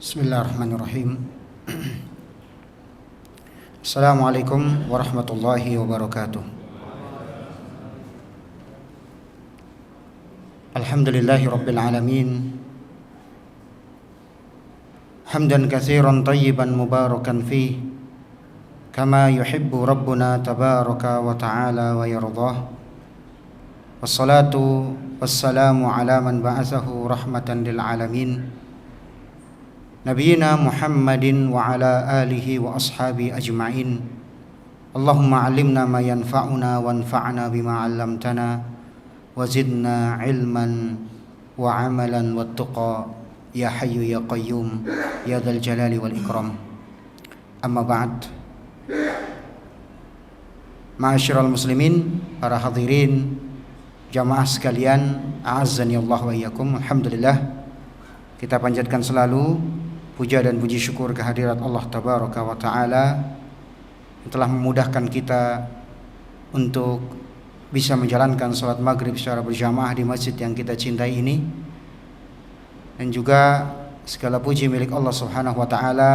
Bismillahirrahmanirrahim. Assalamualaikum warahmatullahi wabarakatuh. Alhamdulillahi rabbil alamin. Hamdan katsiran tayyiban mubarakan fih, kama yuhibbu rabbuna tabaraka wa ta'ala wa yardah. Wassalatu wassalamu ala man ba'athahu rahmatan lil alamin, Nabiyyina Muhammadin wa ala alihi wa ashabi ajma'in. Allahumma alimna ma yanfa'una wanfa'na bima 'allamtana wa zidna ilman wa amalan wattaqa ya hayyu ya qayyum ya dzal jalali wal ikram. Amma ba'd. Ma'asyiral muslimin, para hadirin, jamaah sekalian, a'azzani Allah wa iyyakum. Alhamdulillah, kita panjatkan selalu puja dan puji syukur kehadirat Allah Tabaraka wa Ta'ala yang telah memudahkan kita untuk bisa menjalankan salat maghrib secara berjamaah di masjid yang kita cintai ini. Dan juga segala puji milik Allah Subhanahu wa Ta'ala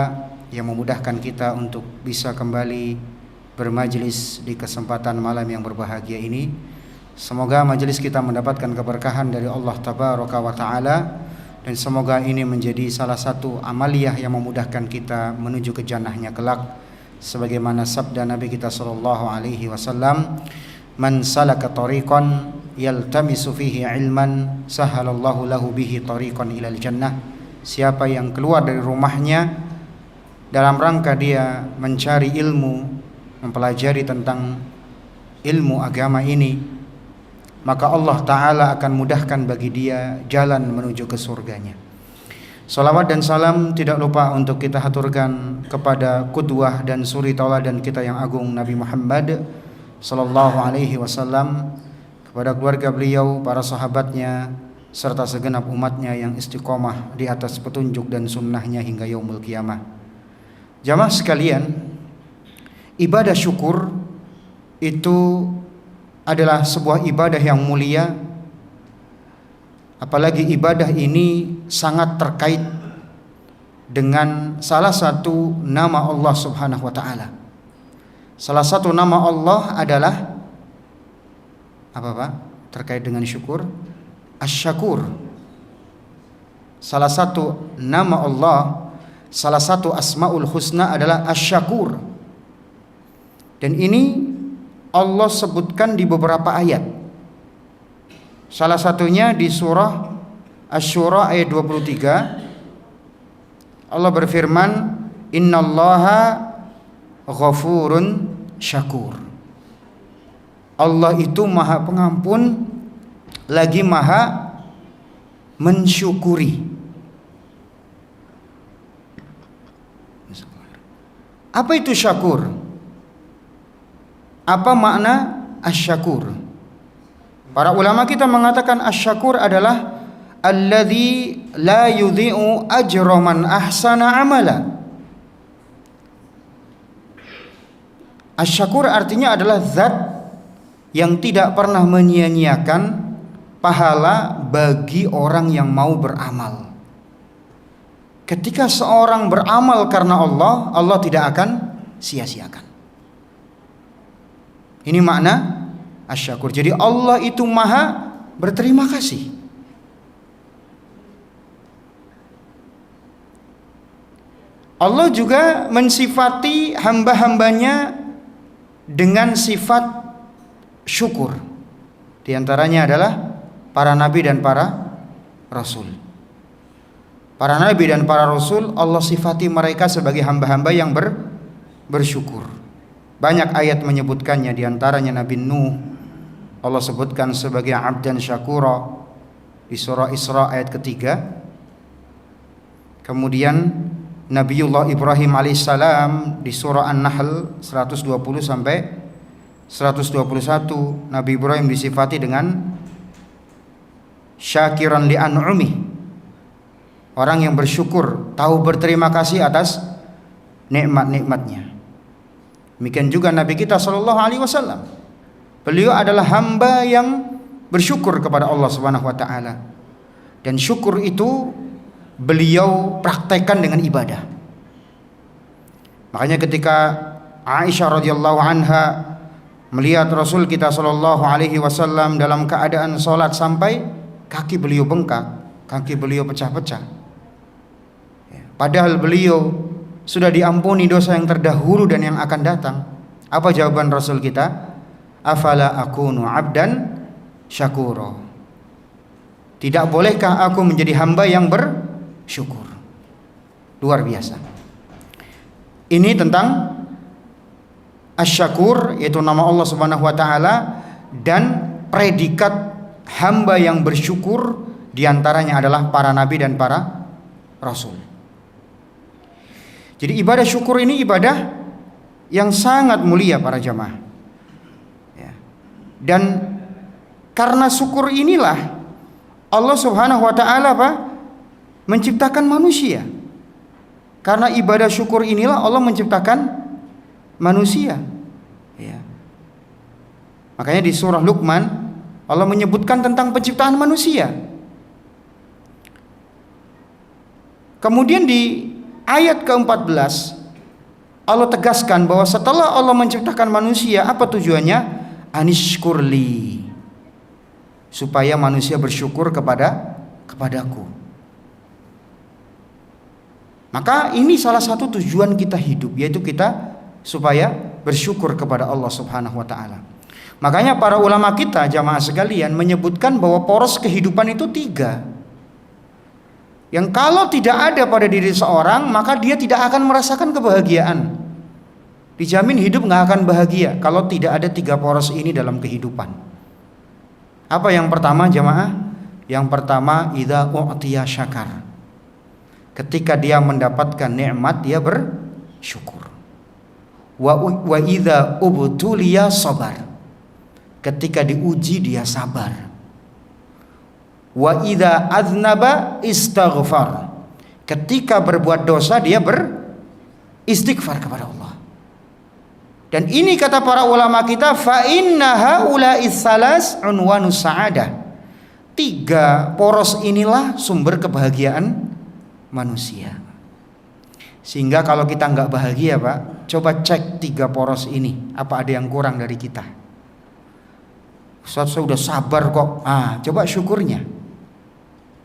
yang memudahkan kita untuk bisa kembali bermajlis di kesempatan malam yang berbahagia ini. Semoga majelis kita mendapatkan keberkahan dari Allah Tabaraka wa Ta'ala, dan semoga ini menjadi salah satu amaliyah yang memudahkan kita menuju ke jannahnya kelak, sebagaimana sabda Nabi kita sallallahu alaihi wasallam, man salaka tariqan yaltamisu fihi ilman sahalallahu lahu bihi tariqan ilal jannah. Siapa yang keluar dari rumahnya dalam rangka dia mencari ilmu, mempelajari tentang ilmu agama ini, maka Allah Ta'ala akan mudahkan bagi dia jalan menuju ke surganya. Salawat dan salam tidak lupa untuk kita haturkan kepada qudwah dan suri tauladan kita yang agung, Nabi Muhammad sallallahu alaihi wasallam, kepada keluarga beliau, para sahabatnya, serta segenap umatnya yang istiqomah di atas petunjuk dan sunnahnya hingga yaumul qiyamah. Jamaah sekalian, ibadah syukur itu adalah sebuah ibadah yang mulia, apalagi ibadah ini sangat terkait dengan salah satu nama Allah Subhanahu wa Ta'ala. Salah satu nama Allah adalah apa Pak? Terkait dengan syukur, Asy-Syakur. Salah satu nama Allah, salah satu Asmaul Husna adalah Asy-Syakur. Dan ini Allah sebutkan di beberapa ayat. Salah satunya di surah Asy-Syura ayat 23. Allah berfirman, innallaha ghafurun syakur. Allah itu maha pengampun lagi maha mensyukuri. Apa itu syakur? Apa makna asy-syakur? Para ulama kita mengatakan asy-syakur adalah alladzi la yudhi'u ajra man ahsana amala. Asy-syakur artinya adalah zat yang tidak pernah menyia-nyiakan pahala bagi orang yang mau beramal. Ketika seorang beramal karena Allah, Allah tidak akan sia-siakan. Ini makna asy-syakur. Jadi Allah itu maha berterima kasih. Allah juga mensifati hamba-hambanya dengan sifat syukur. Di antaranya adalah para nabi dan para rasul. Para nabi dan para rasul, Allah sifati mereka sebagai hamba-hamba yang bersyukur. Banyak ayat menyebutkannya, di antaranya Nabi Nuh Allah sebutkan sebagai abdan syakura di surah Isra ayat ketiga. Kemudian Nabiullah Ibrahim alaihissalam di surah An-Nahl 120 sampai 121, Nabi Ibrahim disifati dengan syakiran li an'umi, orang yang bersyukur, tahu berterima kasih atas nikmat-nikmatnya. Demikian juga Nabi kita sallallahu alaihi wasallam. Beliau adalah hamba yang bersyukur kepada Allah Subhanahu wa taala. Dan syukur itu beliau praktekkan dengan ibadah. Makanya ketika Aisyah radhiyallahu anha melihat Rasul kita sallallahu alaihi wasallam dalam keadaan salat sampai kaki beliau bengkak, kaki beliau pecah-pecah. Padahal beliau sudah diampuni dosa yang terdahulu dan yang akan datang. Apa jawaban Rasul kita? Afala akunu abdan syakura. Tidak bolehkah aku menjadi hamba yang bersyukur? Luar biasa. Ini tentang asy-syakur, yaitu nama Allah Subhanahu wa taala, dan predikat hamba yang bersyukur diantaranya adalah para nabi dan para rasul. Jadi ibadah syukur ini ibadah yang sangat mulia para jamaah. Dan karena syukur inilah Allah Subhanahu wa taala menciptakan manusia. Karena ibadah syukur inilah Allah menciptakan manusia. Ya. Makanya di surah Luqman Allah menyebutkan tentang penciptaan manusia. Kemudian di ayat ke-14 Allah tegaskan bahwa setelah Allah menciptakan manusia, apa tujuannya? Anishkurli, supaya manusia bersyukur kepadaku. Maka ini salah satu tujuan kita hidup, yaitu kita supaya bersyukur kepada Allah Subhanahu wa taala. Makanya para ulama kita, jamaah sekalian, menyebutkan bahwa poros kehidupan itu 3. Yang kalau tidak ada pada diri seorang, maka dia tidak akan merasakan kebahagiaan. Dijamin hidup gak akan bahagia kalau tidak ada 3 poros ini dalam kehidupan. Apa yang pertama jamaah? Yang pertama, idza u'tiya syakar. Ketika dia mendapatkan nikmat, dia bersyukur. Wa idza ubtuliya sabar. Ketika diuji, dia sabar. Wa idza aznaba istaghfar. Ketika berbuat dosa, dia beristighfar kepada Allah. Dan ini kata para ulama kita, fa inna haula'is salas unwanus sa'adah. 3 poros inilah sumber kebahagiaan manusia. Sehingga kalau kita nggak bahagia Pak, coba cek 3 poros ini, apa ada yang kurang dari kita? Ustaz, saya udah sabar kok. Coba syukurnya.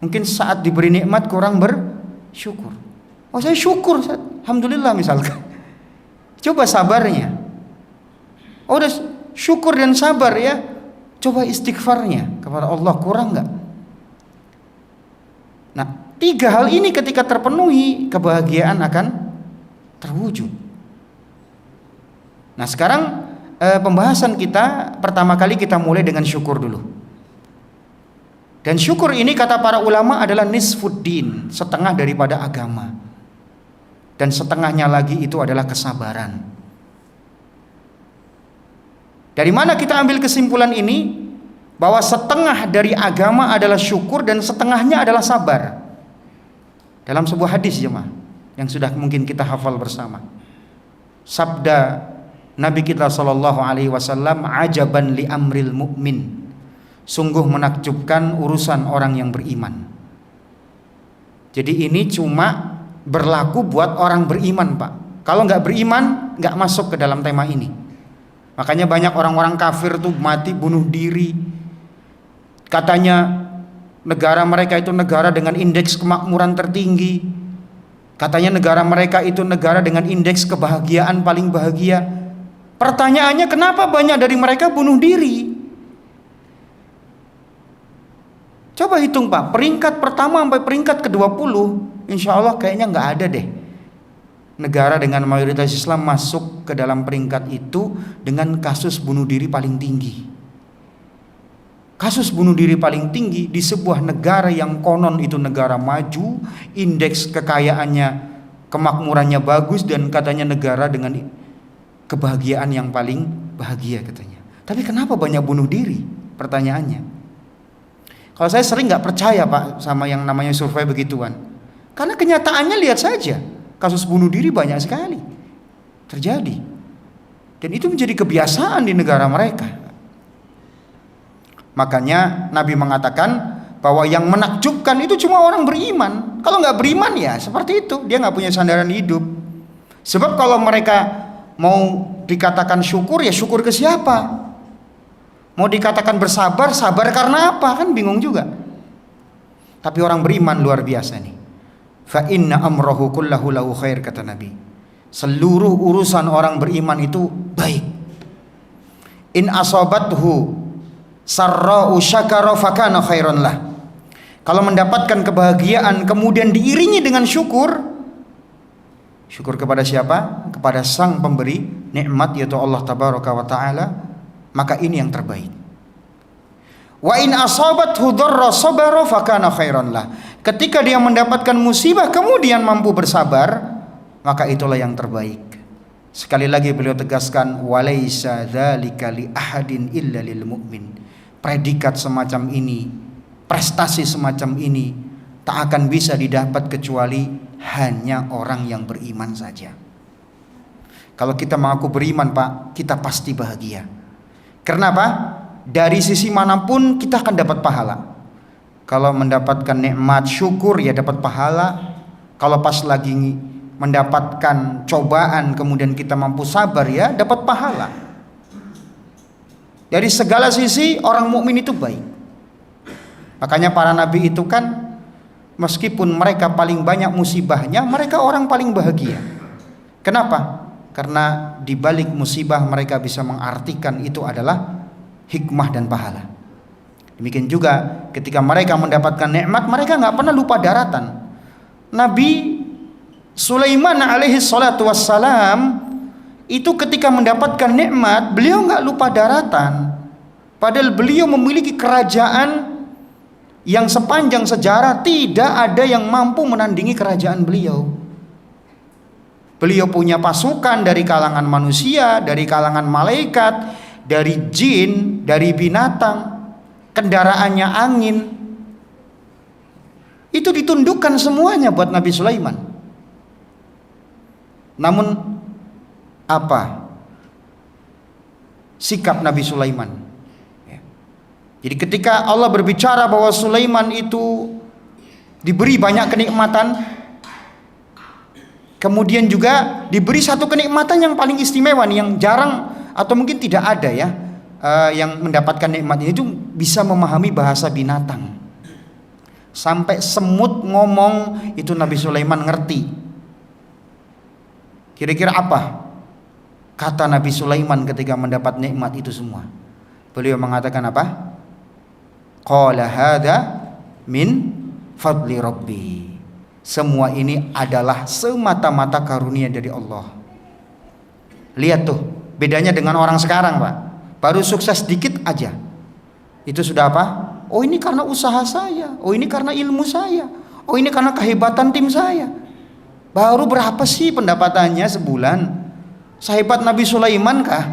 Mungkin saat diberi nikmat kurang bersyukur. Oh, saya syukur, alhamdulillah misalkan. Coba sabarnya. Oh, udah syukur dan sabar ya, coba istighfarnya kepada Allah, kurang nggak? Nah, 3 hal ini ketika terpenuhi, kebahagiaan akan terwujud. Nah, sekarang pembahasan kita pertama kali kita mulai dengan syukur dulu. Dan syukur ini kata para ulama adalah nisfuddin, setengah daripada agama. Dan setengahnya lagi itu adalah kesabaran. Dari mana kita ambil kesimpulan ini? Bahwa setengah dari agama adalah syukur dan setengahnya adalah sabar. Dalam sebuah hadis jemaah yang sudah mungkin kita hafal bersama, sabda Nabi kita sallallahu alaihi wasallam, ajaban li amril mu'min. Sungguh menakjubkan urusan orang yang beriman. Jadi ini cuma berlaku buat orang beriman Pak. Kalau nggak beriman nggak masuk ke dalam tema ini. Makanya banyak orang-orang kafir tuh mati bunuh diri. Katanya negara mereka itu negara dengan indeks kemakmuran tertinggi. Katanya negara mereka itu negara dengan indeks kebahagiaan paling bahagia. Pertanyaannya, kenapa banyak dari mereka bunuh diri? Coba hitung Pak, peringkat pertama sampai peringkat ke-20, insya Allah kayaknya nggak ada deh negara dengan mayoritas Islam masuk ke dalam peringkat itu dengan kasus bunuh diri paling tinggi. Kasus bunuh diri paling tinggi di sebuah negara yang konon itu negara maju, indeks kekayaannya, kemakmurannya bagus, dan katanya negara dengan kebahagiaan yang paling bahagia katanya. Tapi kenapa banyak bunuh diri? Pertanyaannya. Kalau saya sering nggak percaya Pak sama yang namanya survei begituan. Karena kenyataannya lihat saja. Kasus bunuh diri banyak sekali terjadi. Dan itu menjadi kebiasaan di negara mereka. Makanya Nabi mengatakan, bahwa yang menakjubkan itu cuma orang beriman. Kalau nggak beriman ya seperti itu, dia nggak punya sandaran hidup. Sebab kalau mereka mau dikatakan syukur, ya syukur ke siapa? Mau dikatakan bersabar, sabar karena apa? Kan bingung juga. Tapi orang beriman luar biasa nih. Fa inna amrahu kullahu lahu khair, kata Nabi. Seluruh urusan orang beriman itu baik. In asabathu sarra'u syakara fakana khairan lah. Kalau mendapatkan kebahagiaan kemudian diiringi dengan syukur. Syukur kepada siapa? Kepada sang pemberi nikmat, yaitu Allah tabaraka wa taala, maka ini yang terbaik. Wa in asabathu dharra sabara fakana khairan lah. Ketika dia mendapatkan musibah kemudian mampu bersabar, maka itulah yang terbaik. Sekali lagi beliau tegaskan, walaisa dzalika li ahadin illa lil mu'min. Predikat semacam ini, prestasi semacam ini tak akan bisa didapat kecuali hanya orang yang beriman saja. Kalau kita mengaku beriman, Pak, kita pasti bahagia. Kenapa? Dari sisi manapun kita akan dapat pahala. Kalau mendapatkan nikmat syukur ya dapat pahala. Kalau pas lagi mendapatkan cobaan kemudian kita mampu sabar ya dapat pahala. Dari segala sisi orang mukmin itu baik. Makanya para nabi itu kan meskipun mereka paling banyak musibahnya, mereka orang paling bahagia. Kenapa? Karena di balik musibah mereka bisa mengartikan itu adalah hikmah dan pahala. Demikian juga ketika mereka mendapatkan nikmat, mereka nggak pernah lupa daratan. Nabi Sulaiman alaihi salatu wassalam itu ketika mendapatkan nikmat, beliau nggak lupa daratan. Padahal beliau memiliki kerajaan yang sepanjang sejarah tidak ada yang mampu menandingi kerajaan beliau. Beliau punya pasukan dari kalangan manusia, dari kalangan malaikat, dari jin, dari binatang, kendaraannya angin. Itu ditundukkan semuanya buat Nabi Sulaiman. Namun apa sikap Nabi Sulaiman? Jadi ketika Allah berbicara bahwa Sulaiman itu diberi banyak kenikmatan, kemudian juga diberi satu kenikmatan yang paling istimewa nih, yang jarang atau mungkin tidak ada ya, yang mendapatkan nikmat ini itu bisa memahami bahasa binatang. Sampai semut ngomong itu Nabi Sulaiman ngerti. Kira-kira apa kata Nabi Sulaiman ketika mendapat nikmat itu semua? Beliau mengatakan apa? Qala hadza min fadli rabbi. Semua ini adalah semata-mata karunia dari Allah. Lihat tuh bedanya dengan orang sekarang, Pak. Baru sukses dikit aja itu sudah apa? Oh ini karena usaha saya, oh ini karena ilmu saya, oh ini karena kehebatan tim saya. Baru berapa sih pendapatannya sebulan? Sehebat Nabi Sulaiman kah?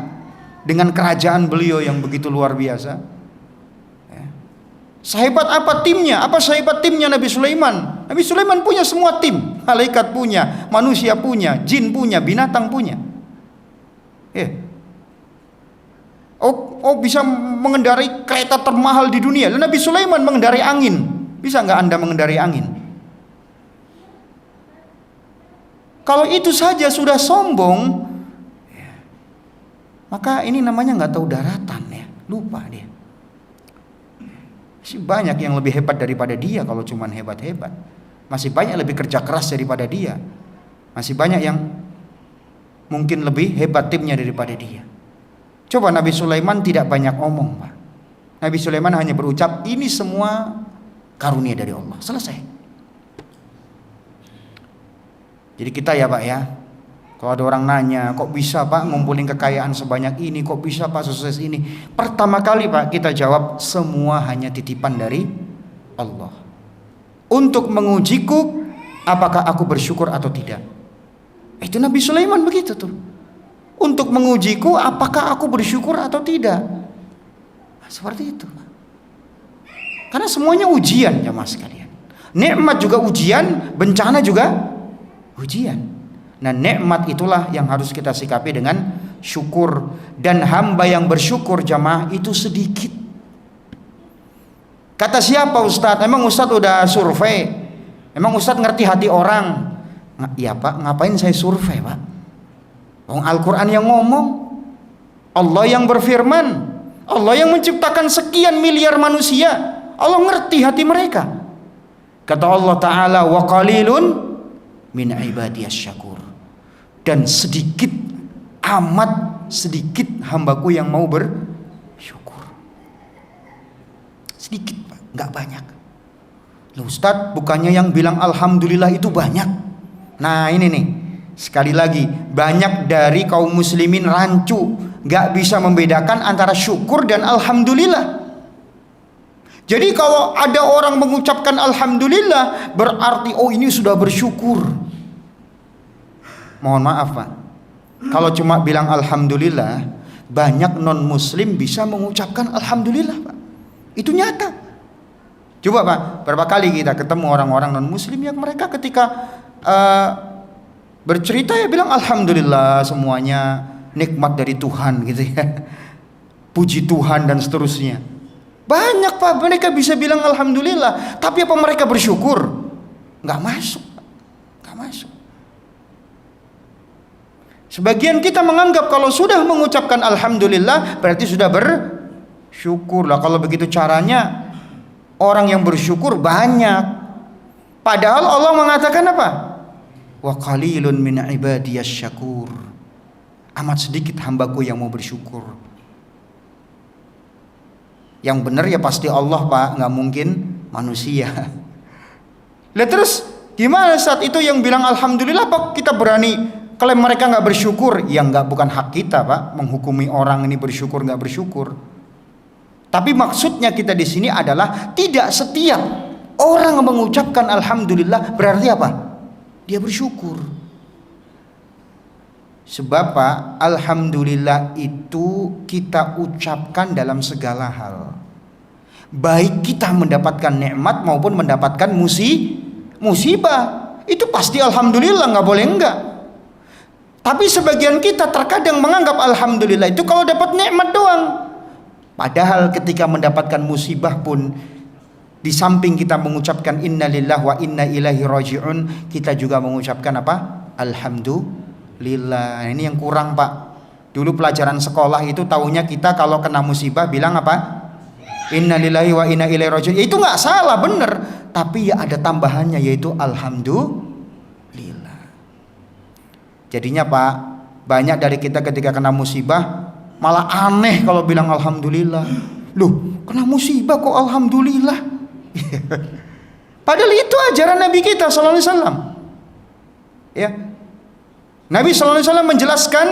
Dengan kerajaan beliau yang begitu luar biasa. Sehebat apa timnya? Apa sehebat timnya Nabi Sulaiman? Nabi Sulaiman punya semua tim. Malaikat punya, manusia punya, jin punya, binatang punya. Oh bisa mengendarai kereta termahal di dunia. Dan Nabi Sulaiman mengendarai angin. Bisa nggak Anda mengendarai angin? Kalau itu saja sudah sombong, maka ini namanya nggak tahu daratan ya, lupa dia. Masih banyak yang lebih hebat daripada dia kalau cuman hebat-hebat. Masih banyak lebih kerja keras daripada dia. Masih banyak yang mungkin lebih hebat timnya daripada dia. Coba Nabi Sulaiman tidak banyak omong, Pak. Nabi Sulaiman hanya berucap, ini semua karunia dari Allah. Selesai. Jadi kita ya Pak ya, kalau ada orang nanya, kok bisa Pak ngumpulin kekayaan sebanyak ini, kok bisa Pak sukses ini? Pertama kali Pak kita jawab, semua hanya titipan dari Allah. Untuk mengujiku, apakah aku bersyukur atau tidak. Itu Nabi Sulaiman begitu tuh. Untuk mengujiku, apakah aku bersyukur atau tidak. Nah, seperti itu. Karena semuanya ujian jamaah sekalian. Nikmat juga ujian, bencana juga ujian. Nah nikmat itulah yang harus kita sikapi dengan syukur. Dan hamba yang bersyukur jamaah itu sedikit. Kata siapa Ustadz? Emang Ustadz udah survei? Emang Ustadz ngerti hati orang? Iya Pak, ngapain saya survei Pak? Al-Quran yang ngomong, Allah yang berfirman, Allah yang menciptakan sekian miliar manusia, Allah ngerti hati mereka. Kata Allah Ta'ala, wa qalilun min ibadiyas syakur, dan sedikit, amat sedikit hambaku yang mau bersyukur. Sedikit Pak, nggak banyak. Loh Ustadz, bukannya yang bilang alhamdulillah itu banyak? Nah ini nih, sekali lagi, banyak dari kaum muslimin rancu, nggak bisa membedakan antara syukur dan alhamdulillah. Jadi kalau ada orang mengucapkan alhamdulillah, berarti oh ini sudah bersyukur. Mohon maaf Pak, kalau cuma bilang alhamdulillah, banyak non muslim bisa mengucapkan alhamdulillah Pak. Itu nyata. Coba Pak, berapa kali kita ketemu orang-orang non muslim yang mereka ketika bercerita ya bilang alhamdulillah, semuanya nikmat dari Tuhan gitu ya, puji Tuhan dan seterusnya. Banyak Pak, mereka bisa bilang alhamdulillah, tapi apa mereka bersyukur? Nggak masuk, nggak masuk. Sebagian kita menganggap kalau sudah mengucapkan alhamdulillah berarti sudah bersyukur lah. Kalau begitu caranya, orang yang bersyukur banyak. Padahal Allah mengatakan apa? Wa qalilun min ibadiyas syakur. Amat sedikit hambaku yang mau bersyukur. Yang benar ya pasti Allah Pak, nggak mungkin manusia. Lah terus gimana saat itu yang bilang alhamdulillah Pak kita berani klaim mereka nggak bersyukur? Ya nggak, bukan hak kita Pak menghukumi orang ini bersyukur nggak bersyukur. Tapi maksudnya kita di sini adalah tidak setiap orang mengucapkan alhamdulillah berarti apa? Dia bersyukur. Sebab Pak, alhamdulillah itu kita ucapkan dalam segala hal. Baik kita mendapatkan nikmat maupun mendapatkan musibah. Itu pasti alhamdulillah, nggak boleh enggak. Tapi sebagian kita terkadang menganggap alhamdulillah itu kalau dapat nikmat doang. Padahal ketika mendapatkan musibah pun, di samping kita mengucapkan innalillahi wa inna ilaihi raji'un, kita juga mengucapkan apa? Alhamdulillah. Ini yang kurang Pak. Dulu pelajaran sekolah itu taunya kita kalau kena musibah bilang apa? Innalillahi wa inna ilaihi raji'un. Itu nggak salah, bener. Tapi ya ada tambahannya yaitu alhamdulillah. Jadinya Pak, banyak dari kita ketika kena musibah malah aneh kalau bilang alhamdulillah. Loh, kena musibah kok alhamdulillah? Padahal itu ajaran Nabi kita sallallahu alaihi wasallam. Ya. Nabi sallallahu alaihi wasallam menjelaskan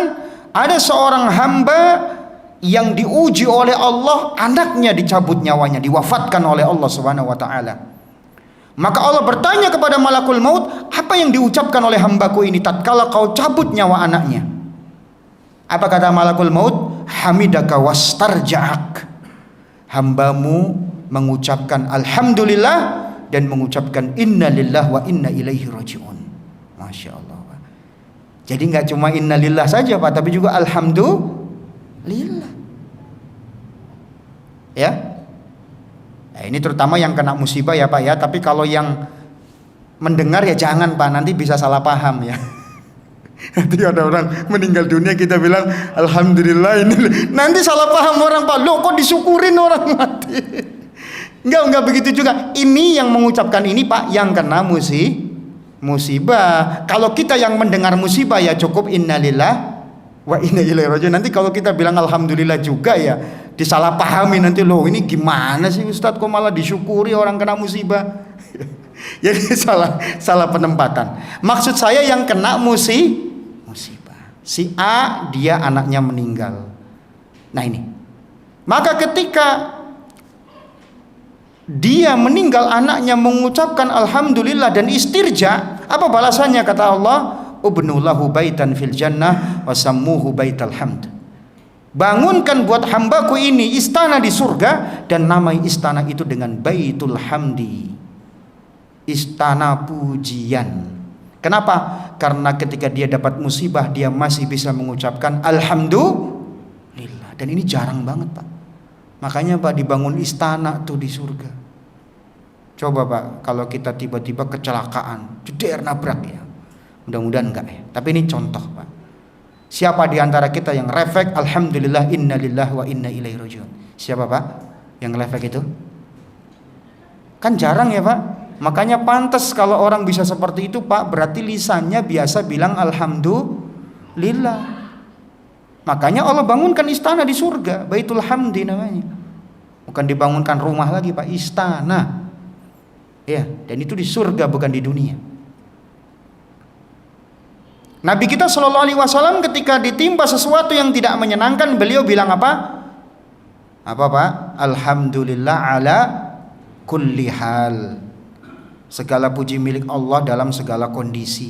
ada seorang hamba yang diuji oleh Allah, anaknya dicabut nyawanya, diwafatkan oleh Allah Subhanahu wa taala. Maka Allah bertanya kepada malakul maut, apa yang diucapkan oleh hambaku ini tatkala kau cabut nyawa anaknya? Apa kata malakul maut? Hamidaka wastarja'ak. Hambamu mengucapkan alhamdulillah dan mengucapkan innalillahi wa inna ilaihi raji'un. Masya Allah. Jadi nggak cuma innalillah saja Pak, tapi juga alhamdulillah. Ya. Nah, ini terutama yang kena musibah ya Pak ya. Tapi kalau yang mendengar ya jangan Pak, nanti bisa salah paham ya. Nanti ada orang meninggal dunia kita bilang alhamdulillah, ini nanti salah paham orang Pak. Loh kok disyukurin orang mati? Enggak begitu juga. Ini yang mengucapkan ini Pak yang kena musibah. Kalau kita yang mendengar musibah ya cukup innalillah wa inna ilaihi raji'un. Nanti kalau kita bilang alhamdulillah juga ya disalahpahami nanti, loh ini gimana sih Ustadz kok malah disyukuri orang kena musibah. Jadi salah penempatan. Maksud saya yang kena musibah. Si A dia anaknya meninggal. Nah ini. Maka ketika dia meninggal anaknya mengucapkan alhamdulillah dan istirja, apa balasannya kata Allah? Ubnu lahu baitan fil jannah wasammuhu baital hamd. Bangunkan buat hambaku ini istana di surga dan namai istana itu dengan Baitul Hamdi, istana pujian. Kenapa? Karena ketika dia dapat musibah dia masih bisa mengucapkan alhamdulillah. Dan ini jarang banget Pak. Makanya Pak dibangun istana tuh di surga. Coba Pak, kalau kita tiba-tiba kecelakaan, jeder nabrak ya. Mudah-mudahan enggak ya. Tapi ini contoh Pak. Siapa di antara kita yang refleks alhamdulillah innalillahi wa inna ilaihi rajiun? Siapa Pak yang refleks itu? Kan jarang ya Pak. Makanya pantas kalau orang bisa seperti itu Pak, berarti lisannya biasa bilang alhamdulillah. Makanya Allah bangunkan istana di surga, Baitul Hamdi namanya. Bukan dibangunkan rumah lagi Pak, istana. Ya, dan itu di surga bukan di dunia. Nabi kita Shallallahu Alaihi Wasallam ketika ditimpa sesuatu yang tidak menyenangkan, beliau bilang apa? Apa Pak? Alhamdulillah ala kulli hal. Segala puji milik Allah dalam segala kondisi.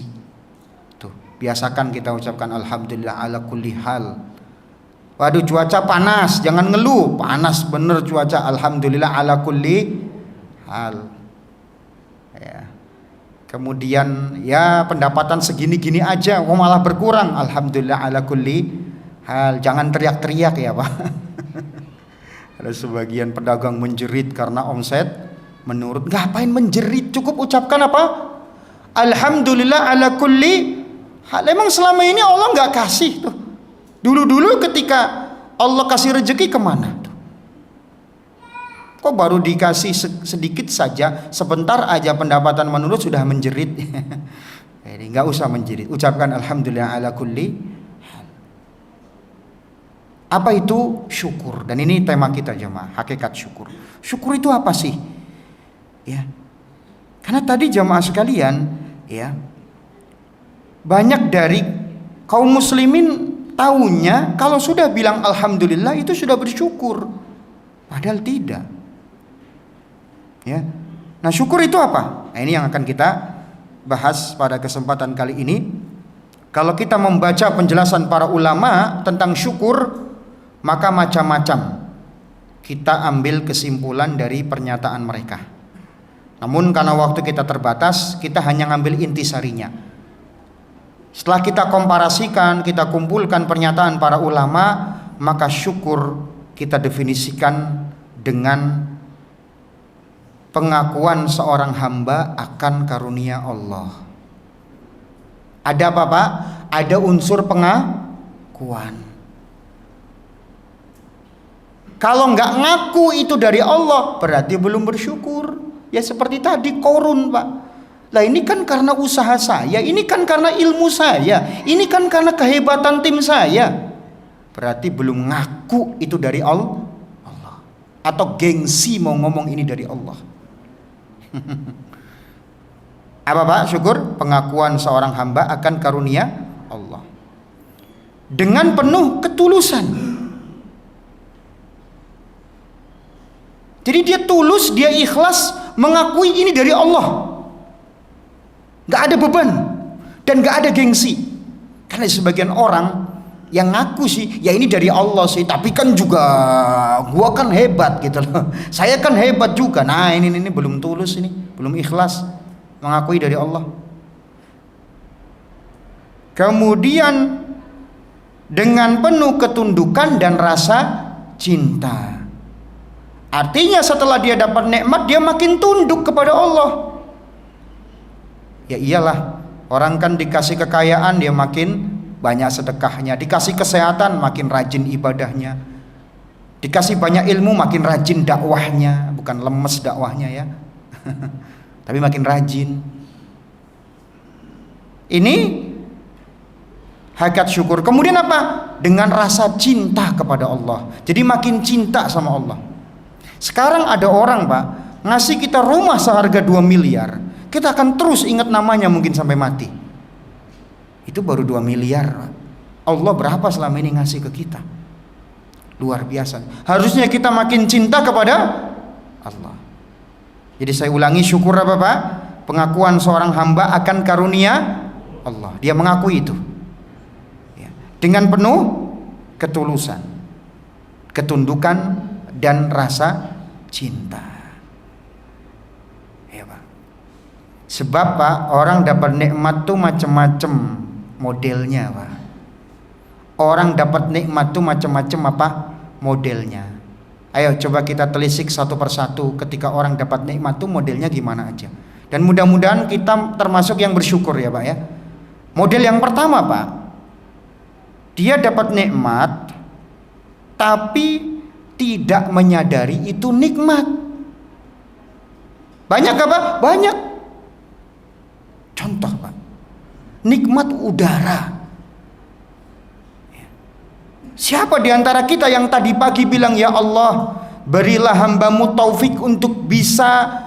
Tuh, biasakan kita ucapkan alhamdulillah ala kulli hal. Waduh, cuaca panas, jangan ngeluh. Panas bener cuaca, alhamdulillah ala kulli hal. Ya. Kemudian ya pendapatan segini-gini aja, kok malah berkurang, alhamdulillah ala kulli hal. Jangan teriak-teriak ya Pak. Ada sebagian pedagang menjerit karena omset menurut. Ngapain menjerit? Cukup ucapkan apa? Alhamdulillah ala kulli hal. Emang selama ini Allah nggak kasih tuh. Dulu-dulu ketika Allah kasih rezeki kemana tuh? Kok baru dikasih sedikit saja, sebentar aja pendapatan menurut sudah menjerit. Jadi nggak usah menjerit. Ucapkan alhamdulillah ala kulli hal. Apa itu syukur? Dan ini tema kita jemaah, hakikat syukur. Syukur itu apa sih? Ya. Karena tadi jemaah sekalian, ya. Banyak dari kaum muslimin taunya kalau sudah bilang alhamdulillah itu sudah bersyukur. Padahal tidak. Ya. Nah, syukur itu apa? Nah, ini yang akan kita bahas pada kesempatan kali ini. Kalau kita membaca penjelasan para ulama tentang syukur, maka macam-macam kita ambil kesimpulan dari pernyataan mereka. Namun karena waktu kita terbatas, kita hanya ngambil intisarinya. Setelah kita komparasikan, kita kumpulkan pernyataan para ulama, maka syukur kita definisikan dengan pengakuan seorang hamba akan karunia Allah. Ada apa Pak? Ada unsur pengakuan. Kalau nggak ngaku itu dari Allah, berarti belum bersyukur. Ya seperti tadi Korun Pak. Lah ini kan karena usaha saya, ini kan karena ilmu saya, ini kan karena kehebatan tim saya. Berarti belum ngaku itu dari Allah. Atau gengsi mau ngomong ini dari Allah. Apa Pak? Syukur pengakuan seorang hamba akan karunia Allah dengan penuh ketulusan. Jadi dia tulus, dia ikhlas mengakui ini dari Allah. Gak ada beban dan gak ada gengsi. Karena sebagian orang yang ngaku sih, ya ini dari Allah sih, tapi kan juga gua kan hebat gitu loh. Saya kan hebat juga. Nah, ini belum tulus, ini belum ikhlas mengakui dari Allah. Kemudian dengan penuh ketundukan dan rasa cinta. Artinya setelah dia dapat nikmat, dia makin tunduk kepada Allah. Ya iyalah, orang kan dikasih kekayaan dia makin banyak sedekahnya, dikasih kesehatan makin rajin ibadahnya, dikasih banyak ilmu makin rajin dakwahnya, bukan lemes dakwahnya ya. Tapi makin rajin. Ini hakikat syukur. Kemudian apa? Dengan rasa cinta kepada Allah. Jadi makin cinta sama Allah. Sekarang ada orang Pak ngasih kita rumah seharga 2 miliar, kita akan terus ingat namanya mungkin sampai mati. Itu baru 2 miliar Pak. Allah berapa selama ini ngasih ke kita? Luar biasa. Harusnya kita makin cinta kepada Allah. Jadi saya ulangi, syukur apa Pak? Pengakuan seorang hamba akan karunia Allah. Dia mengakui itu ya, dengan penuh ketulusan, ketundukan dan rasa cinta. Ya Pak. Sebab Pak, orang dapat nikmat tuh macam-macam modelnya Pak. Orang dapat nikmat tuh macam-macam apa? Modelnya. Ayo coba kita telisik satu persatu ketika orang dapat nikmat tuh modelnya gimana aja. Dan mudah-mudahan kita termasuk yang bersyukur ya Pak ya. Model yang pertama Pak, dia dapat nikmat tapi tidak menyadari itu nikmat. Banyak apa? Banyak. Contoh Pak, nikmat udara. Siapa di antara kita yang tadi pagi bilang, ya Allah, berilah hambamu taufik untuk bisa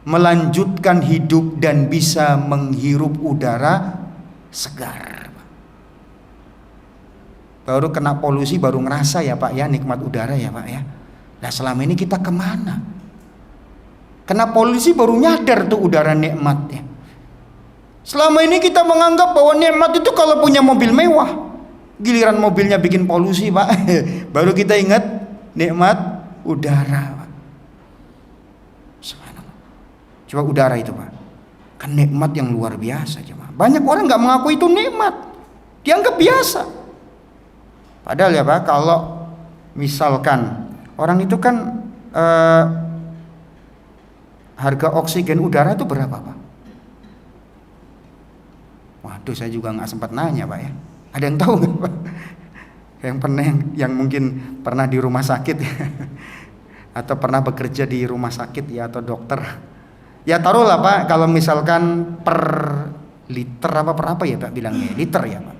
melanjutkan hidup dan bisa menghirup udara segar. Baru kena polusi baru ngerasa ya Pak ya nikmat udara ya Pak ya. Nah selama ini kita kemana? Kena polusi baru nyadar tuh udara nikmatnya. Selama ini kita menganggap bahwa nikmat itu kalau punya mobil mewah. Giliran mobilnya bikin polusi Pak, baru kita ingat nikmat udara Pak. Subhanallah. Coba udara itu Pak, kan nikmat yang luar biasa coba. Banyak orang nggak mengaku itu nikmat, dianggap biasa. Padahal ya Pak, kalau misalkan orang itu kan harga oksigen udara itu berapa Pak? Waduh, saya juga nggak sempat nanya Pak ya. Ada yang tahu nggak Pak? Yang pernah, yang mungkin pernah di rumah sakit atau pernah bekerja di rumah sakit ya, atau dokter. Ya taruhlah Pak, kalau misalkan per liter apa per apa ya Pak bilangnya? Liter ya Pak.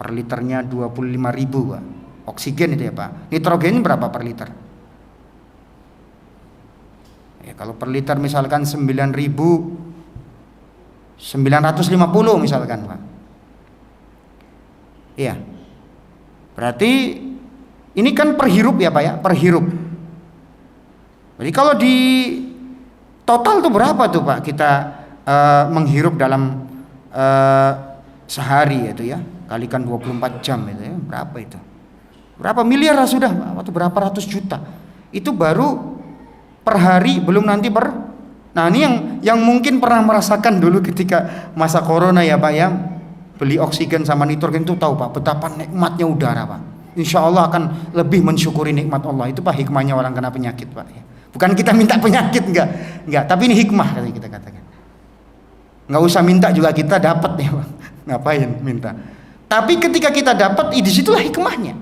Per liternya 25.000 Pak. Oksigen itu ya Pak. Nitrogen berapa per liter? Ya kalau per liter misalkan 9.950 misalkan Pak. Iya. Berarti ini kan per hirup ya Pak ya, per hirup. Jadi kalau di total tuh berapa tuh Pak kita menghirup dalam sehari itu ya, kalikan 24 jam itu ya, berapa itu? Berapa miliar lah sudah Pak, atau berapa ratus juta. Itu baru per hari, belum nanti per. Nah, ini yang mungkin pernah merasakan dulu ketika masa corona ya Pak ya. Beli oksigen sama nitrogen itu tahu Pak betapa nikmatnya udara Pak. Insya Allah akan lebih mensyukuri nikmat Allah. Itu Pak hikmahnya orang kena penyakit Pak. Bukan kita minta penyakit enggak. Tapi ini hikmah kali kita katakan. Nggak usah minta juga kita dapat ya Pak. Ngapain minta? Tapi ketika kita dapat, disitulah hikmahnya.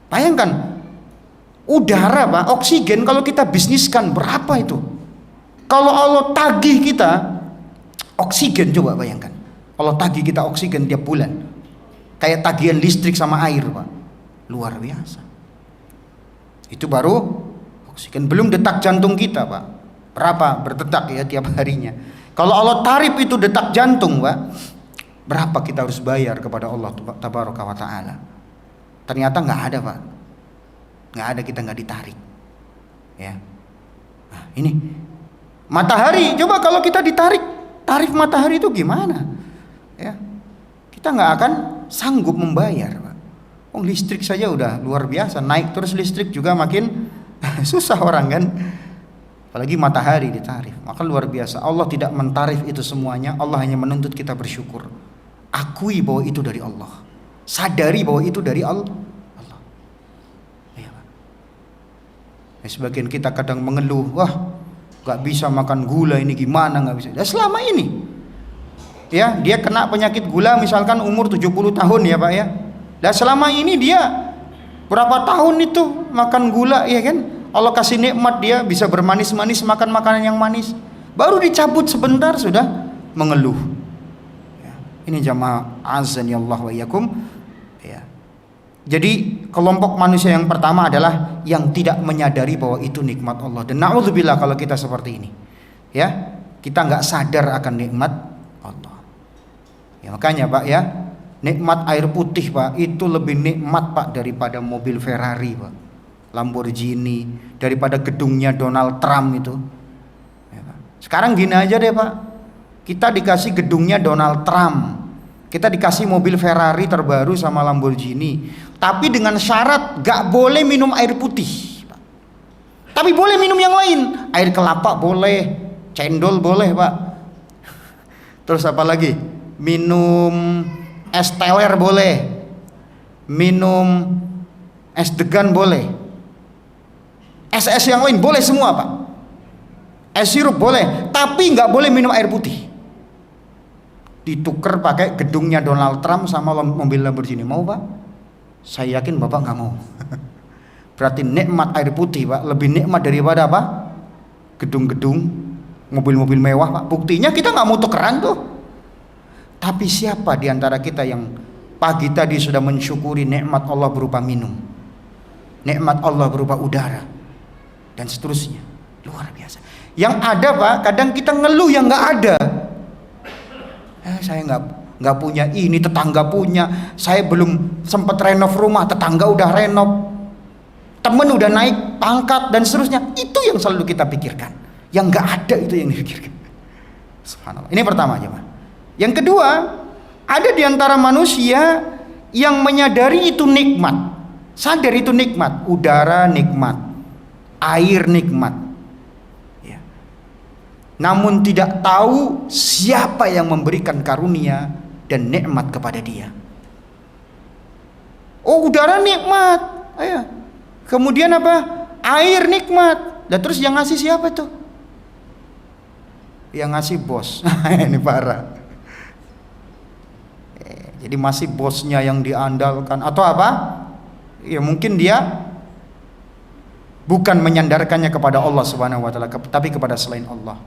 Bayangkan udara Pak, oksigen kalau kita bisniskan berapa itu? Kalau Allah tagih kita oksigen, coba bayangkan. Kalau tagih kita oksigen tiap bulan, kayak tagihan listrik sama air Pak, luar biasa. Itu baru oksigen, belum detak jantung kita Pak, berapa berdetak ya tiap harinya. Kalau Allah tarif itu detak jantung Pak, berapa kita harus bayar kepada Allah Tabaraka wa Ta'ala. Ternyata nggak ada Pak, nggak ada, kita nggak ditarik ya. Nah, ini matahari, coba kalau kita ditarik tarif matahari itu gimana? Ya, kita nggak akan sanggup membayar Pak. Oh, listrik saja udah luar biasa, naik terus listrik juga makin susah orang kan, apalagi matahari ditarif. Maka luar biasa, Allah tidak mentarif itu semuanya. Allah hanya menuntut kita bersyukur, akui bahwa itu dari Allah, sadari bahwa itu dari Allah. Ya, Pak. Sebagian kita kadang mengeluh, wah nggak bisa makan gula, ini gimana nggak bisa. Dan selama ini ya dia kena penyakit gula misalkan umur 70 tahun ya Pak ya. Dan selama ini dia berapa tahun itu makan gula ya kan. Allah kasih nikmat dia bisa bermanis-manis, makan makanan yang manis. Baru dicabut sebentar sudah mengeluh. Ya, ini jamaah azan ya Allah wa iyyakum ya. Jadi kelompok manusia yang pertama adalah yang tidak menyadari bahwa itu nikmat Allah. Dan na'udzubillah kalau kita seperti ini. Ya, kita nggak sadar akan nikmat Allah. Ya makanya Pak ya, nikmat air putih Pak itu lebih nikmat Pak daripada mobil Ferrari Pak, Lamborghini, daripada gedungnya Donald Trump itu ya, Pak. Sekarang gini aja deh Pak, kita dikasih gedungnya Donald Trump, kita dikasih mobil Ferrari terbaru sama Lamborghini, tapi dengan syarat gak boleh minum air putih Pak. Tapi boleh minum yang lain, air kelapa boleh, cendol boleh Pak. Terus apa lagi? Minum es teler boleh, minum es degan boleh. Es yang lain boleh semua Pak. Es sirup boleh, tapi nggak boleh minum air putih. Ditukar pakai gedungnya Donald Trump sama mobil Lamborghini. Mau Pak? Saya yakin Bapak nggak mau. Berarti nikmat air putih Pak lebih nikmat daripada apa? Gedung-gedung, mobil-mobil mewah Pak. Buktinya kita nggak mau tukeran tuh. Tapi siapa di antara kita yang pagi tadi sudah mensyukuri nikmat Allah berupa minum, nikmat Allah berupa udara, dan seterusnya? Luar biasa. Yang ada Pak, kadang kita ngeluh yang nggak ada. Saya nggak punya ini, tetangga punya. Saya belum sempat renov rumah, tetangga udah renov. Temen udah naik pangkat dan seterusnya. Itu yang selalu kita pikirkan. Yang nggak ada itu yang dipikirkan. Subhanallah. Ini pertama aja Pak. Yang kedua, ada di antara manusia yang menyadari itu nikmat, sadar itu nikmat, udara nikmat, air nikmat, ya. Namun tidak tahu siapa yang memberikan karunia dan nikmat kepada dia. Oh, udara nikmat, ayo. Kemudian apa? Air nikmat. Dan terus yang ngasih siapa tuh? Yang ngasih bos. Ini parah. Jadi masih bosnya yang diandalkan atau apa? Ya mungkin dia bukan menyandarkannya kepada Allah Subhanahu wa taala, tapi kepada selain Allah.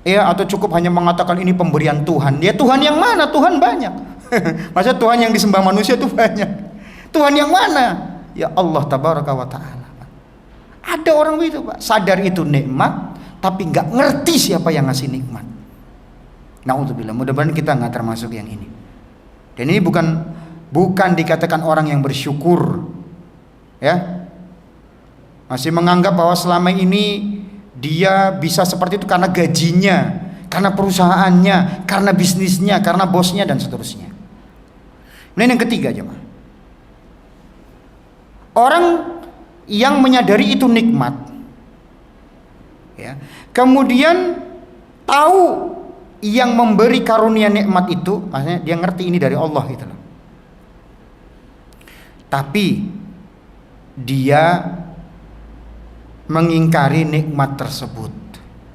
Ya, atau cukup hanya mengatakan ini pemberian Tuhan. Ya Tuhan yang mana? Tuhan banyak. Masa Tuhan yang disembah manusia itu banyak. Tuhan yang mana? Ya Allah tabaraka wa ta'ala. Ada orang begitu Pak, sadar itu nikmat tapi nggak ngerti siapa yang ngasih nikmat. Na'udzubillah, mudah-mudahan kita nggak termasuk yang ini. Dan ini bukan dikatakan orang yang bersyukur, ya. Masih menganggap bahwa selama ini dia bisa seperti itu karena gajinya, karena perusahaannya, karena bisnisnya, karena bosnya dan seterusnya. Nah, yang ketiga jemaah, orang yang menyadari itu nikmat, ya, kemudian tahu yang memberi karunia nikmat itu, maksudnya dia ngerti ini dari Allah gitu loh. Tapi dia mengingkari nikmat tersebut.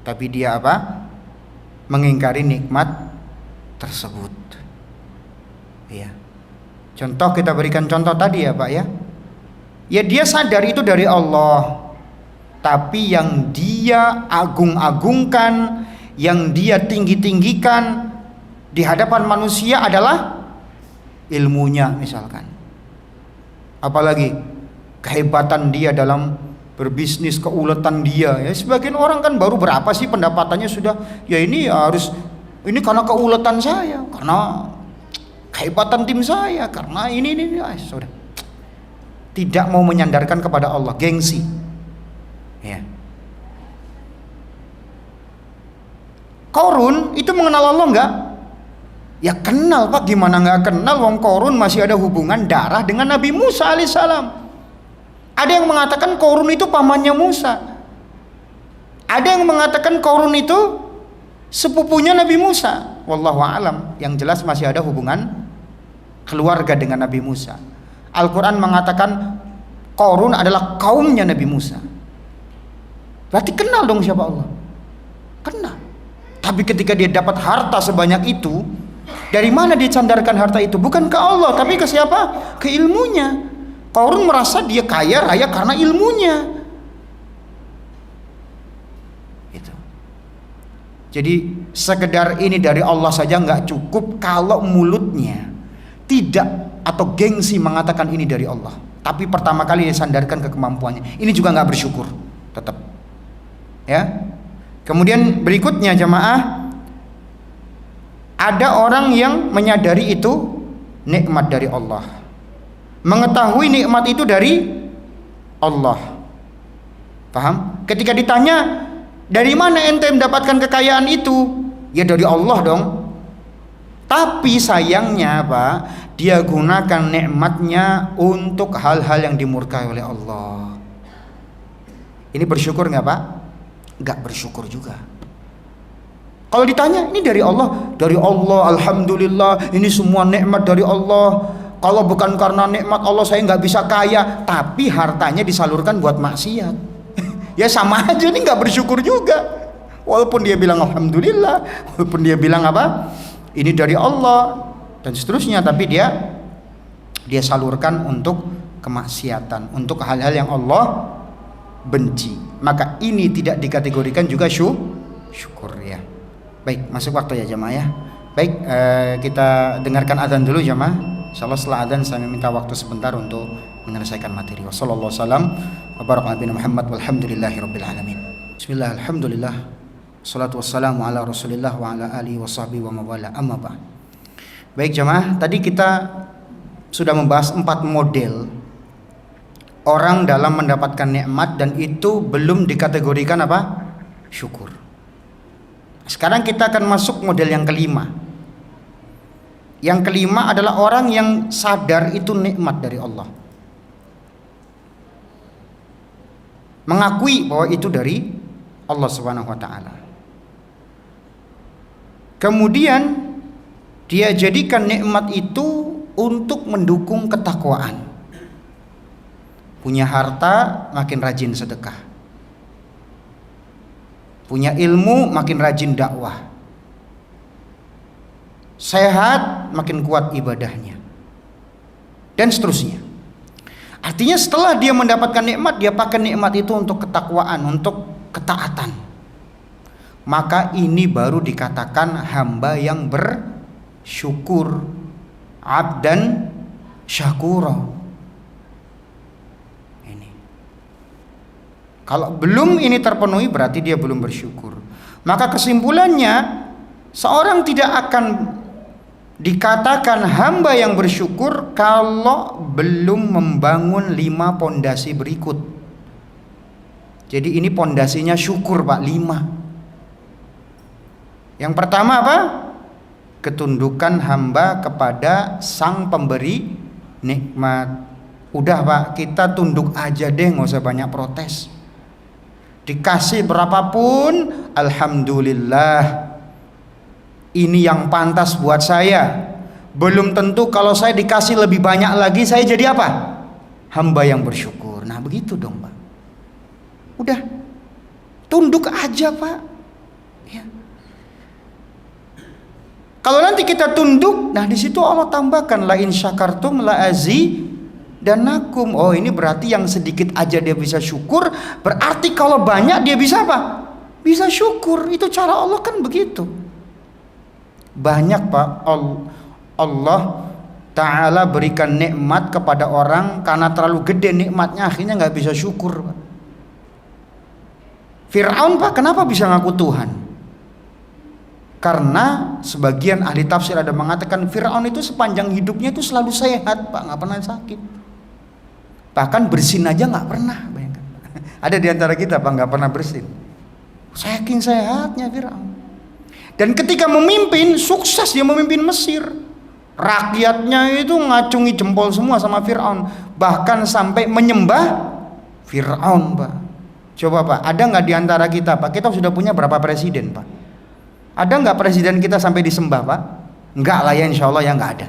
Tapi dia apa? Mengingkari nikmat tersebut. Ya. Contoh, kita berikan contoh tadi ya Pak ya. Ya dia sadar itu dari Allah. Tapi yang dia agung-agungkan, yang dia tinggi-tinggikan di hadapan manusia adalah ilmunya misalkan. Apalagi kehebatan dia dalam berbisnis, keuletan dia. Ya sebagian orang kan baru berapa sih pendapatannya sudah, ya ini harus, ini karena keuletan saya, karena kehebatan tim saya, karena ini sudah. Tidak mau menyandarkan kepada Allah, gengsi. Ya. Korun itu mengenal Allah enggak? Ya kenal Pak, gimana enggak kenal? Wong Korun masih ada hubungan darah dengan Nabi Musa alaihissalam. Ada yang mengatakan Korun itu pamannya Musa. Ada yang mengatakan Korun itu sepupunya Nabi Musa. Wallahu a'lam. Yang jelas masih ada hubungan keluarga dengan Nabi Musa. Al-Quran mengatakan Korun adalah kaumnya Nabi Musa. Berarti kenal dong siapa Allah? Kenal. Tapi ketika dia dapat harta sebanyak itu, dari mana dia sandarkan harta itu? Bukan ke Allah, tapi ke siapa? Ke ilmunya. Korun merasa dia kaya raya karena ilmunya. Gitu. Jadi sekedar ini dari Allah saja nggak cukup kalau mulutnya tidak atau gengsi mengatakan ini dari Allah. Tapi pertama kali dia sandarkan ke kemampuannya. Ini juga nggak bersyukur, tetap. Ya. Kemudian berikutnya jamaah, ada orang yang menyadari itu nikmat dari Allah, mengetahui nikmat itu dari Allah. Paham? Ketika ditanya dari mana ente mendapatkan kekayaan itu, ya dari Allah dong. Tapi sayangnya Pak, dia gunakan nikmatnya untuk hal-hal yang dimurkai oleh Allah. Ini bersyukur nggak Pak? Nggak bersyukur juga. Kalau ditanya ini dari Allah, alhamdulillah, ini semua nikmat dari Allah. Kalau bukan karena nikmat Allah saya nggak bisa kaya, tapi hartanya disalurkan buat maksiat. Ya sama aja, ini nggak bersyukur juga. Walaupun dia bilang alhamdulillah, walaupun dia bilang apa? Ini dari Allah dan seterusnya, tapi dia salurkan untuk kemaksiatan, untuk hal-hal yang Allah benci. Maka ini tidak dikategorikan juga syukur ya. Baik, masuk waktu ya jamaah ya. Baik, kita dengarkan azan dulu jamaah. Insyaallah setelah azan saya meminta waktu sebentar untuk menyelesaikan materi. Wassallallahu wasallam wa baraka ala Muhammad walhamdulillahirabbil alamin. Bismillah, alhamdulillah. Wassalatu wassalamu ala Rasulillah wa ala alihi washabbihi wa mawala. Amma ba'd. Baik jamaah, tadi kita sudah membahas 4 model orang dalam mendapatkan nikmat dan itu belum dikategorikan apa? Syukur. Sekarang kita akan masuk model yang kelima. Yang kelima adalah orang yang sadar itu nikmat dari Allah, mengakui bahwa itu dari Allah Subhanahu wa taala. Kemudian dia jadikan nikmat itu untuk mendukung ketakwaan. Punya harta makin rajin sedekah, punya ilmu makin rajin dakwah, sehat makin kuat ibadahnya, dan seterusnya. Artinya setelah dia mendapatkan nikmat, dia pakai nikmat itu untuk ketakwaan, untuk ketaatan. Maka ini baru dikatakan hamba yang bersyukur, abdan syakura. Kalau belum ini terpenuhi berarti dia belum bersyukur. Maka kesimpulannya, seorang tidak akan dikatakan hamba yang bersyukur kalau belum membangun 5 pondasi berikut. Jadi ini pondasinya syukur Pak, 5. Yang pertama apa? Ketundukan hamba kepada sang pemberi nikmat. Udah Pak, kita tunduk aja deh, nggak usah banyak protes. Dikasih berapapun, alhamdulillah, ini yang pantas buat saya. Belum tentu kalau saya dikasih lebih banyak lagi, saya jadi apa? Hamba yang bersyukur. Nah begitu dong Pak. Udah, tunduk aja Pak ya. Kalau nanti kita tunduk, nah di situ Allah tambahkan la in syakartum la azidanakum. Oh ini berarti yang sedikit aja dia bisa syukur, berarti kalau banyak dia bisa apa? Bisa syukur. Itu cara Allah kan begitu. Banyak Pak, Allah Ta'ala berikan nikmat kepada orang, karena terlalu gede nikmatnya akhirnya nggak bisa syukur Pak. Fir'aun Pak kenapa bisa ngaku Tuhan? Karena sebagian ahli tafsir ada mengatakan Fir'aun itu sepanjang hidupnya itu selalu sehat Pak, nggak pernah sakit. Bahkan bersin aja nggak pernah, bayangkan. Ada di antara kita Pak nggak pernah bersin. Saking sehatnya Fir'aun. Dan ketika memimpin, sukses dia memimpin Mesir. Rakyatnya itu ngacungi jempol semua sama Fir'aun. Bahkan sampai menyembah Fir'aun Pak. Coba Pak, ada nggak di antara kita Pak? Kita sudah punya berapa presiden Pak? Ada nggak presiden kita sampai disembah Pak? Enggak lah ya, insya Allah ya nggak ada.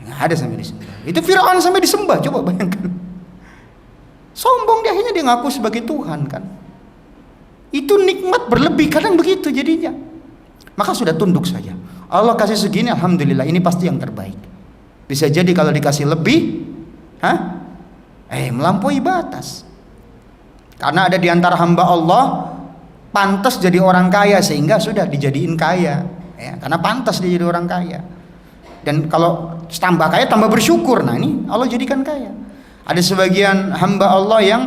Nggak ada sampai disembah. Itu Fir'aun sampai disembah, coba bayangkan. Sombong dia, akhirnya dia ngaku sebagai Tuhan kan. Itu nikmat berlebih, kadang begitu jadinya. Maka sudah tunduk saja. Allah kasih segini, alhamdulillah, ini pasti yang terbaik. Bisa jadi kalau dikasih lebih, melampaui batas. Karena ada di antara hamba Allah pantas jadi orang kaya sehingga sudah dijadiin kaya, ya, karena pantas dia jadi orang kaya. Dan kalau tambah kaya tambah bersyukur. Nah ini Allah jadikan kaya. Ada sebagian hamba Allah yang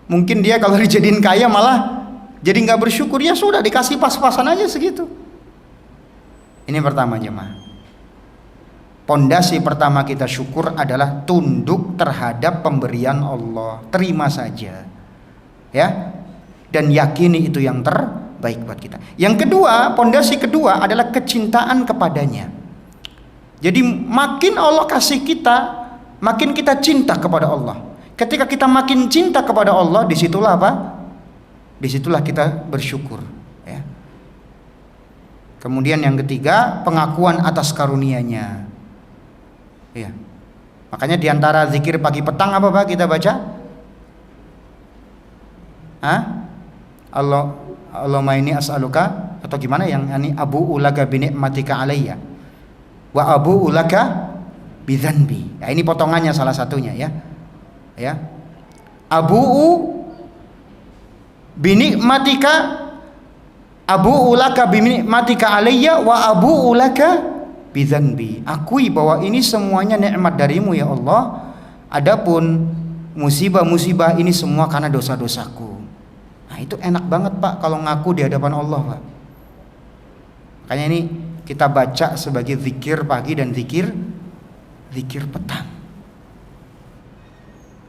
mungkin dia kalau dijadiin kaya malah jadi nggak bersyukur. Ya sudah, dikasih pas-pasan aja segitu. Ini pertama jemaah. Pondasi pertama kita syukur adalah tunduk terhadap pemberian Allah, terima saja, ya, dan yakini itu yang terbaik buat kita. Yang kedua, pondasi kedua adalah kecintaan kepadanya. Jadi makin Allah kasih kita, makin kita cinta kepada Allah. Ketika kita makin cinta kepada Allah, disitulah apa? Disitulah kita bersyukur, ya. Kemudian yang ketiga, pengakuan atas karunia-Nya. Iya. Makanya diantara zikir pagi petang apa Pak kita baca? Allahumma inni as'aluka, atau gimana yang ini, abu'u laka bi ni'matika alayya wa abu'u laka bi dzanbi. Ya, ini potongannya salah satunya ya. Ya. Abu'u bi ni'matika, abu'u laka bi ni'matika alayya wa abu'u laka bi dzanbi. Akui bahwa ini semuanya nikmat darimu ya Allah. Adapun musibah-musibah ini semua karena dosa-dosaku. Nah, itu enak banget Pak kalau ngaku di hadapan Allah Pak. Makanya ini kita baca sebagai zikir pagi dan zikir petang.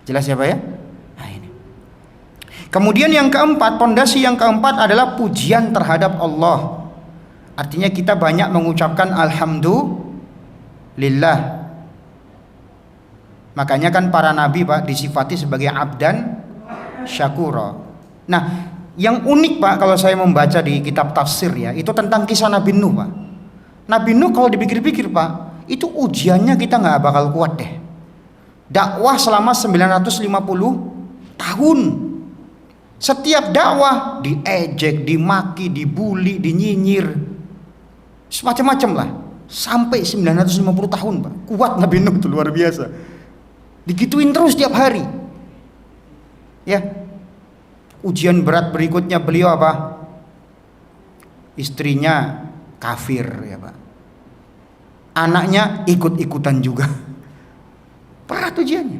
Jelas ya Pak ya? Nah, ini. Kemudian yang keempat, pondasi yang keempat adalah pujian terhadap Allah. Artinya kita banyak mengucapkan alhamdulillah. Makanya kan para nabi Pak disifati sebagai abdan syakura. Nah, yang unik Pak kalau saya membaca di kitab tafsir ya, itu tentang kisah Nabi Nuh Pak. Nabi Nuh kalau dipikir-pikir Pak, itu ujiannya kita nggak bakal kuat deh. Dakwah selama 950 tahun. Setiap dakwah diejek, dimaki, dibully, dinyinyir, semacam-macam lah. Sampai 950 tahun Pak. Kuat Nabi Nuh itu luar biasa. Digituin terus tiap hari. Ya. Ujian berat berikutnya beliau apa? Istrinya kafir ya Pak. Anaknya ikut-ikutan juga. Berat ujiannya.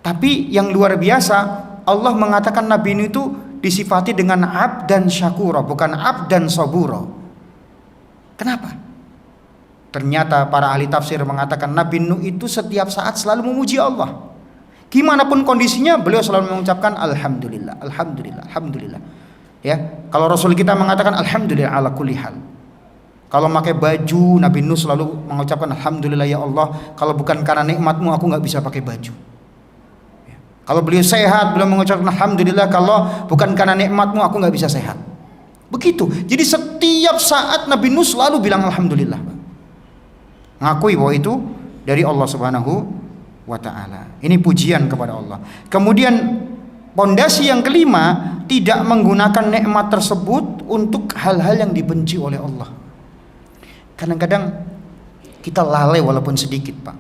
Tapi yang luar biasa, Allah mengatakan Nabi Nuh itu disifati dengan abdan syakura, bukan abdan sabura. Kenapa? Ternyata para ahli tafsir mengatakan Nabi Nuh itu setiap saat selalu memuji Allah. Gimana pun kondisinya beliau selalu mengucapkan alhamdulillah, alhamdulillah, alhamdulillah. Ya, kalau Rasul kita mengatakan alhamdulillah ala kulli hal. Kalau pakai baju, Nabi Nuh selalu mengucapkan alhamdulillah ya Allah. Kalau bukan karena nikmatmu aku nggak bisa pakai baju. Ya. Kalau beliau sehat, beliau mengucapkan alhamdulillah. Kalau bukan karena nikmatmu aku nggak bisa sehat. Begitu. Jadi setiap saat Nabi Nuh selalu bilang alhamdulillah. Ngakui bahwa itu dari Allah Subhanahu wa ta'ala. Ini pujian kepada Allah. Kemudian pondasi yang kelima, tidak menggunakan nikmat tersebut untuk hal-hal yang dibenci oleh Allah. Kadang-kadang kita lalai walaupun sedikit Pak.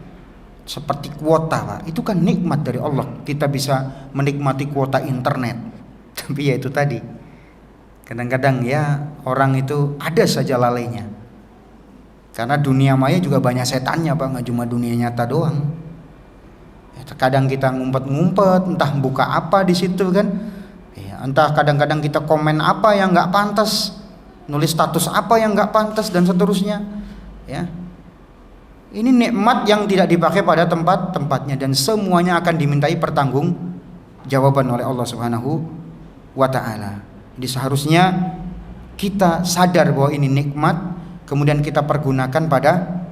Seperti kuota Pak, itu kan nikmat dari Allah. Kita bisa menikmati kuota internet. Tapi ya itu tadi, kadang-kadang ya orang itu ada saja lalainya. Karena dunia maya juga banyak setannya Pak, nggak cuma dunia nyata doang. Kadang kita ngumpet-ngumpet, entah buka apa di situ kan, ya, entah kadang-kadang kita komen apa yang nggak pantas, nulis status apa yang nggak pantas dan seterusnya. Ya, ini nikmat yang tidak dipakai pada tempatnya dan semuanya akan dimintai pertanggung jawaban oleh Allah Subhanahu wa Ta'ala. Jadi seharusnya kita sadar bahwa ini nikmat, kemudian kita pergunakan pada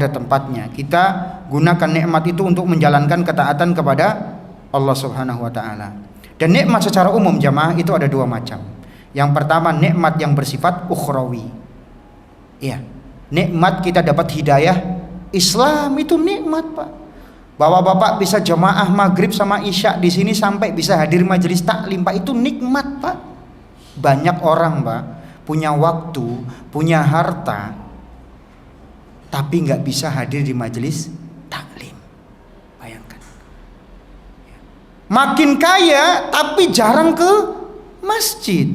tempatnya. Kita gunakan nikmat itu untuk menjalankan ketaatan kepada Allah Subhanahu wa Ta'ala. Dan nikmat secara umum jamaah itu ada dua macam. Yang pertama nikmat yang bersifat ukhrawi. Iya, nikmat kita dapat hidayah Islam, itu nikmat Pak. Bapak-bapak bisa jamaah maghrib sama isya di sini sampai bisa hadir majelis taklim Pak, itu nikmat Pak. Banyak orang Pak punya waktu, punya harta, tapi nggak bisa hadir di majelis taklim. Bayangkan. Makin kaya tapi jarang ke masjid.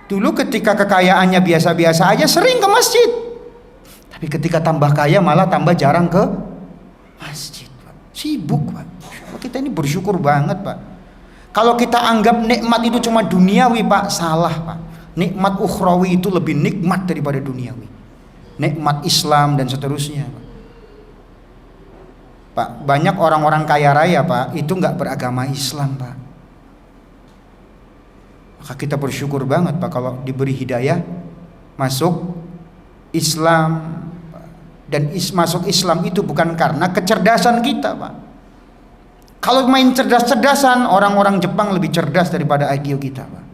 Dulu ketika kekayaannya biasa-biasa aja sering ke masjid. Tapi ketika tambah kaya malah tambah jarang ke masjid Pak. Sibuk Pak. Kita ini bersyukur banget Pak. Kalau kita anggap nikmat itu cuma duniawi Pak, salah Pak. Nikmat ukhrawi itu lebih nikmat daripada duniawi. Nikmat Islam dan seterusnya Pak. Banyak orang-orang kaya raya Pak itu nggak beragama Islam Pak. Maka kita bersyukur banget Pak kalau diberi hidayah masuk Islam. Dan masuk Islam itu bukan karena kecerdasan kita Pak. Kalau main cerdas-cerdasan, orang-orang Jepang lebih cerdas daripada IQ kita Pak.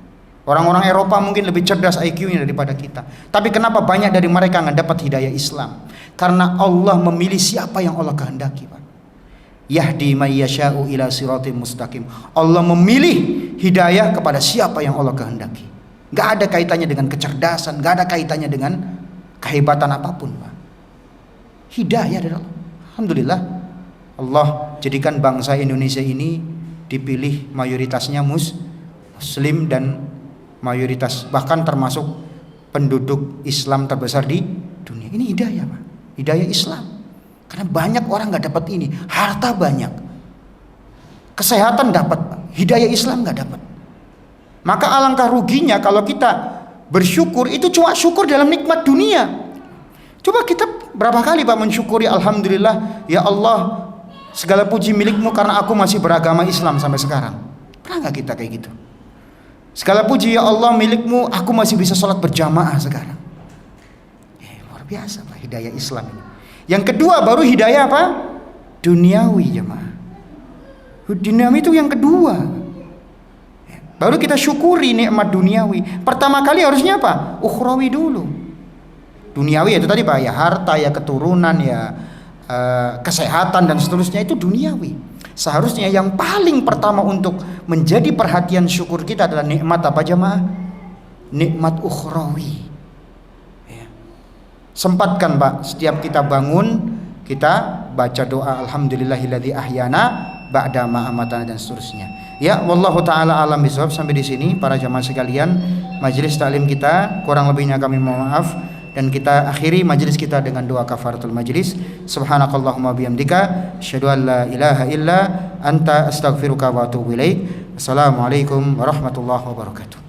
Orang-orang Eropa mungkin lebih cerdas IQ-nya daripada kita. Tapi kenapa banyak dari mereka nggak dapat hidayah Islam? Karena Allah memilih siapa yang Allah kehendaki, Pak. Yahdi may yasha'u ila siratim mustaqim. Allah memilih hidayah kepada siapa yang Allah kehendaki. Gak ada kaitannya dengan kecerdasan, gak ada kaitannya dengan kehebatan apapun, Pak. Hidayah dari Allah. Alhamdulillah, Allah jadikan bangsa Indonesia ini dipilih mayoritasnya Muslim dan mayoritas bahkan termasuk penduduk Islam terbesar di dunia. Ini hidayah, Pak. Hidayah Islam. Karena banyak orang nggak dapat ini, harta banyak, kesehatan dapat, hidayah Islam nggak dapat. Maka alangkah ruginya kalau kita bersyukur itu cuma syukur dalam nikmat dunia. Coba kita berapa kali, Pak, mensyukuri, alhamdulillah ya Allah, segala puji milikmu karena aku masih beragama Islam sampai sekarang. Pernah nggak kita kayak gitu? Segala puji ya Allah milikmu, aku masih bisa sholat berjamaah sekarang. Luar biasa, Pak, hidayah Islam ini. Yang kedua baru hidayah apa? Duniawi, jemaah. Duniawi itu yang kedua. Baru kita syukuri nikmat duniawi. Pertama kali harusnya apa? Ukhrawi dulu. Duniawi itu tadi, Pak, ya harta, ya keturunan, ya kesehatan dan seterusnya, itu duniawi. Seharusnya yang paling pertama untuk menjadi perhatian syukur kita adalah nikmat apa, jemaah? Nikmat ukhrawi. Sempatkan, Pak, setiap kita bangun kita baca doa alhamdulillahilladzi ahyana ba'da ma amatana dan seterusnya. Ya, wallahu taala alam bisawab. Sampai di sini para jamaah sekalian, majelis taklim kita kurang lebihnya kami mohon maaf, dan kita akhiri majelis kita dengan doa kafaratul majelis. Subhanakallahumma bihamdika asyhadu an la ilaha illa anta astaghfiruka wa atubu ilaik. Assalamualaikum warahmatullahi wabarakatuh.